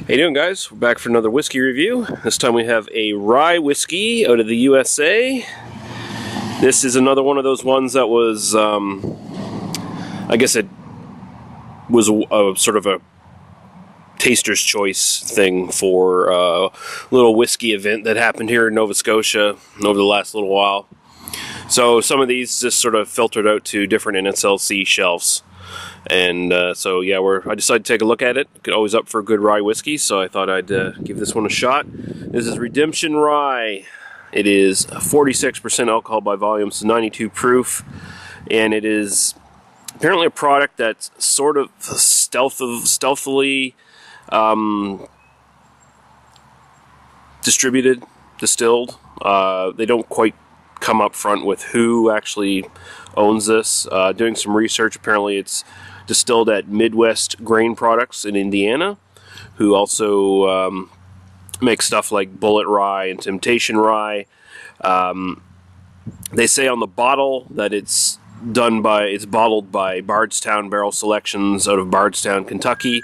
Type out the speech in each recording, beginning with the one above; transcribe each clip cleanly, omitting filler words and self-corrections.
How you doing, guys? We're back for another whiskey review. This time we have a rye whiskey out of the USA. This is another one of those ones that was, I guess it was a sort of a taster's choice thing for a little whiskey event that happened here in Nova Scotia over the last little while. So some of these just sort of filtered out to different NSLC shelves. And so yeah, I decided to take a look at it. Always up for a good rye whiskey, so I thought I'd give this one a shot. This is Redemption Rye. It is 46% alcohol by volume, so 92 proof, and it is apparently a product that's sort of stealthily distilled. They don't quite come up front with who actually owns this. Doing some research, apparently it's distilled at Midwest Grain Products in Indiana, who also make stuff like Bullet Rye and Temptation Rye. They say on the bottle that it's bottled by Bardstown Barrel Selections out of Bardstown, Kentucky.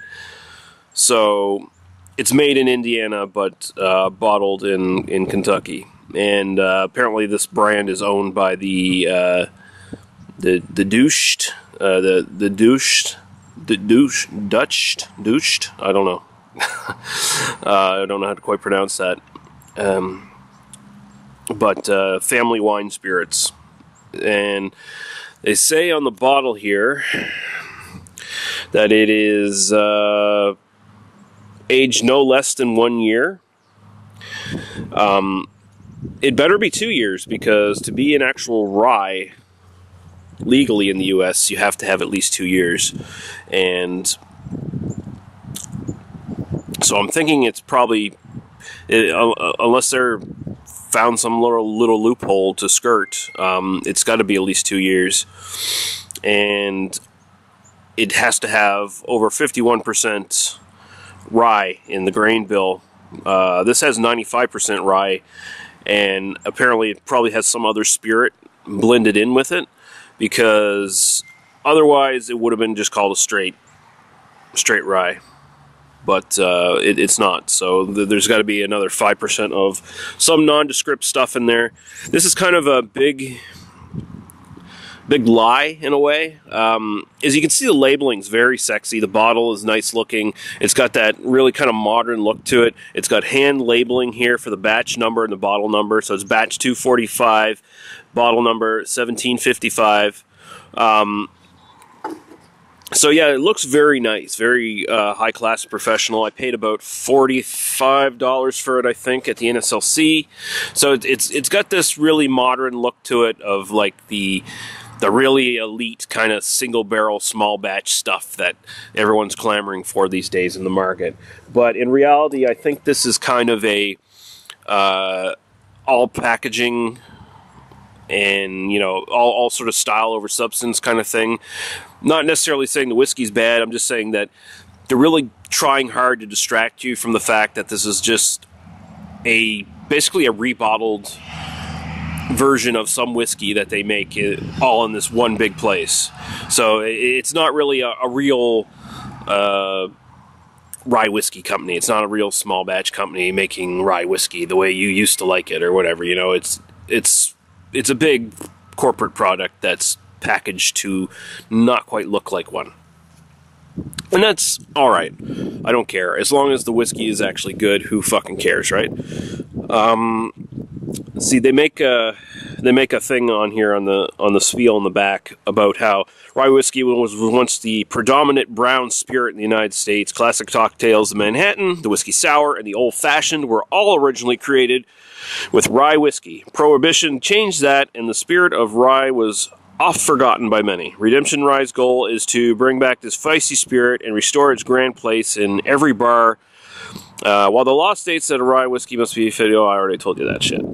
So it's made in Indiana, but bottled in Kentucky. And apparently this brand is owned by the Dutch, I don't know. I don't know how to quite pronounce that. But Family Wine Spirits. And they say on the bottle here that it is aged no less than 1 year. It better be 2 years, because to be an actual rye legally in the US, you have to have at least 2 years. And so I'm thinking it's probably, unless they're found some little loophole to skirt, it's got to be at least 2 years. And it has to have over 51% rye in the grain bill. This has 95% rye, and apparently it probably has some other spirit blended in with it, because otherwise it would have been just called a straight rye. But it's not, so there's got to be another 5% of some nondescript stuff in there. This is kind of a big lie in a way. As you can see, the labeling's very sexy. The bottle is nice looking. It's got that really kind of modern look to it. It's got hand labeling here for the batch number and the bottle number. So it's batch 245, bottle number 1755. So yeah, it looks very nice, very high class professional. I paid about $45 for it, I think, at the NSLC. So it's got this really modern look to it, of like the really elite kind of single barrel small batch stuff that everyone's clamoring for these days in the market. But in reality, I think this is kind of a all packaging and, you know, all sort of style over substance kind of thing. Not necessarily saying the whiskey's bad, I'm just saying that they're really trying hard to distract you from the fact that this is just basically a rebottled version of some whiskey that they make all in this one big place. So it's not really a real rye whiskey company. It's not a real small batch company making rye whiskey the way you used to like it or whatever. You know, it's a big corporate product that's packaged to not quite look like one. And that's alright. I don't care. As long as the whiskey is actually good, who fucking cares, right? See, they make a thing on here on the spiel in the back about how rye whiskey was once the predominant brown spirit in the United States. Classic cocktails, the Manhattan, the whiskey sour, and the old fashioned were all originally created with rye whiskey. Prohibition changed that, and the spirit of rye was oft forgotten by many. Redemption Rye's goal is to bring back this feisty spirit and restore its grand place in every bar. While the law states that a rye whiskey must be fit, I already told you that shit.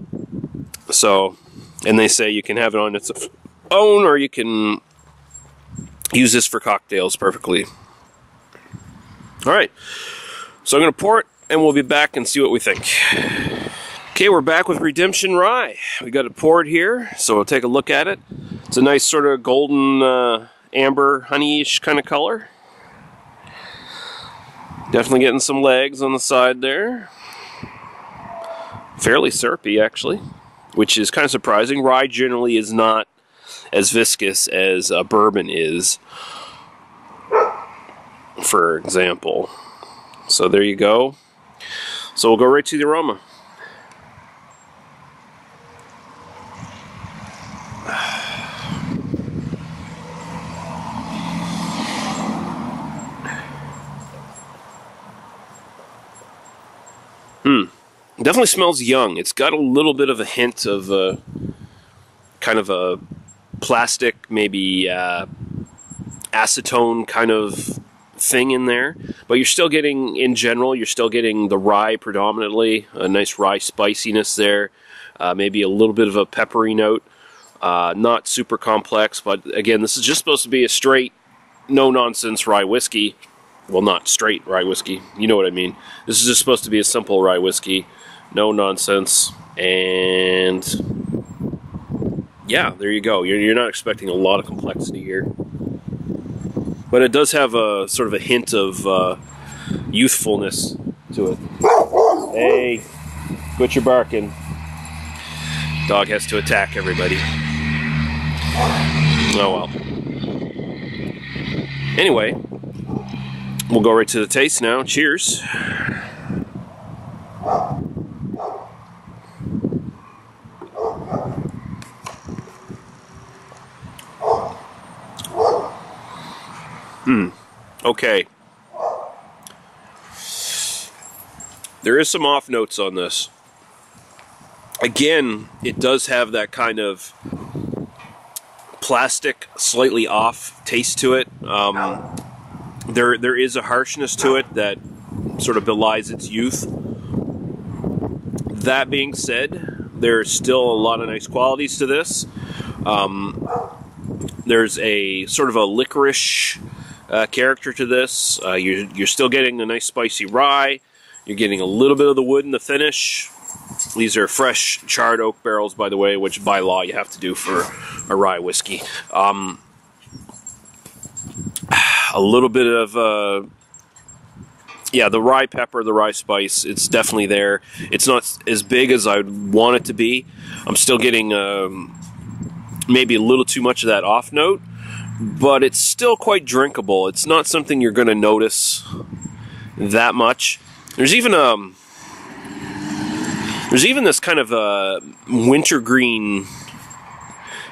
So, and they say you can have it on its own, or you can use this for cocktails perfectly. Alright, so I'm going to pour it, and we'll be back and see what we think. Okay, we're back with Redemption Rye. We got it poured here, so we'll take a look at it. It's a nice sort of golden amber, honeyish kind of color. Definitely getting some legs on the side there. Fairly syrupy, actually, which is kind of surprising. Rye generally is not as viscous as bourbon is, for example. So there you go. So we'll go right to the aroma. Definitely smells young. It's got a little bit of a hint of kind of a plastic, maybe acetone kind of thing in there. But you're still getting, in general, you're still getting the rye predominantly. A nice rye spiciness there. Maybe a little bit of a peppery note. Not super complex, but again, this is just supposed to be a straight, no-nonsense rye whiskey. Well, not straight rye whiskey. You know what I mean. This is just supposed to be a simple rye whiskey. No nonsense. And yeah, there you go. You're not expecting a lot of complexity here. But it does have a sort of a hint of youthfulness to it. Hey, quit your barking. Dog has to attack everybody. Oh well. Anyway, we'll go right to the taste now. Cheers. Okay. There is some off notes on this. Again, it does have that kind of plastic, slightly off taste to it. There is a harshness to it that sort of belies its youth. That being said, there's still a lot of nice qualities to this. There's a sort of a licorice character to this. You're still getting a nice spicy rye. You're getting a little bit of the wood in the finish. These are fresh charred oak barrels, by the way, which by law you have to do for a rye whiskey. A little bit of, yeah, the rye pepper, the rye spice, it's definitely there. It's not as big as I would want it to be. I'm still getting maybe a little too much of that off note, but it's still quite drinkable. It's not something you're going to notice that much. There's even this kind of wintergreen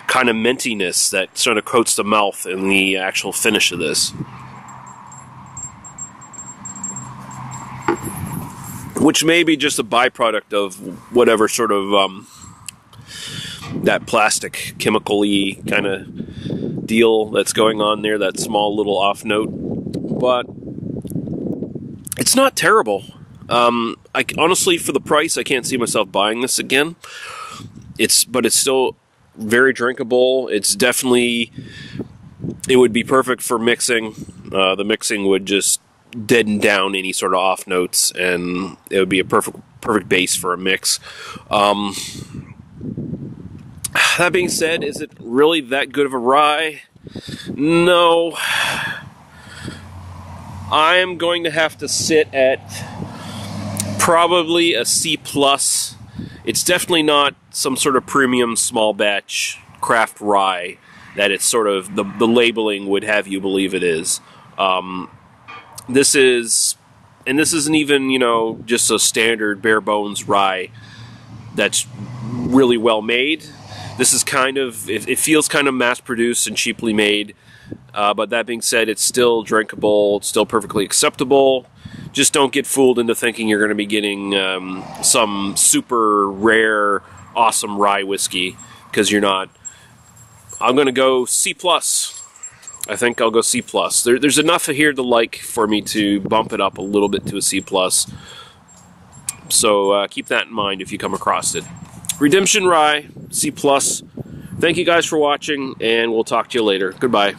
kind of mintiness that sort of coats the mouth in the actual finish of this. Which may be just a byproduct of whatever sort of that plastic chemical-y kind of deal that's going on there, that small little off note. But it's not terrible. Honestly, for the price, I can't see myself buying this again. But it's still very drinkable. It's definitely, it would be perfect for mixing. The mixing would just deaden down any sort of off notes, and it would be a perfect base for a mix. That being said, is it really that good of a rye? No. I am going to have to sit at probably a C+. It's definitely not some sort of premium small batch craft rye that it's sort of the labeling would have you believe it is. This isn't even, you know, just a standard bare bones rye that's really well made. This is kind of, it feels kind of mass produced and cheaply made. But that being said, it's still drinkable, it's still perfectly acceptable. Just don't get fooled into thinking you're going to be getting some super rare, awesome rye whiskey, because you're not. I'm going to go C+. I think I'll go C+. There's enough here to like for me to bump it up a little bit to a C+. So keep that in mind if you come across it. Redemption Rye, C+. Thank you guys for watching, and we'll talk to you later. Goodbye.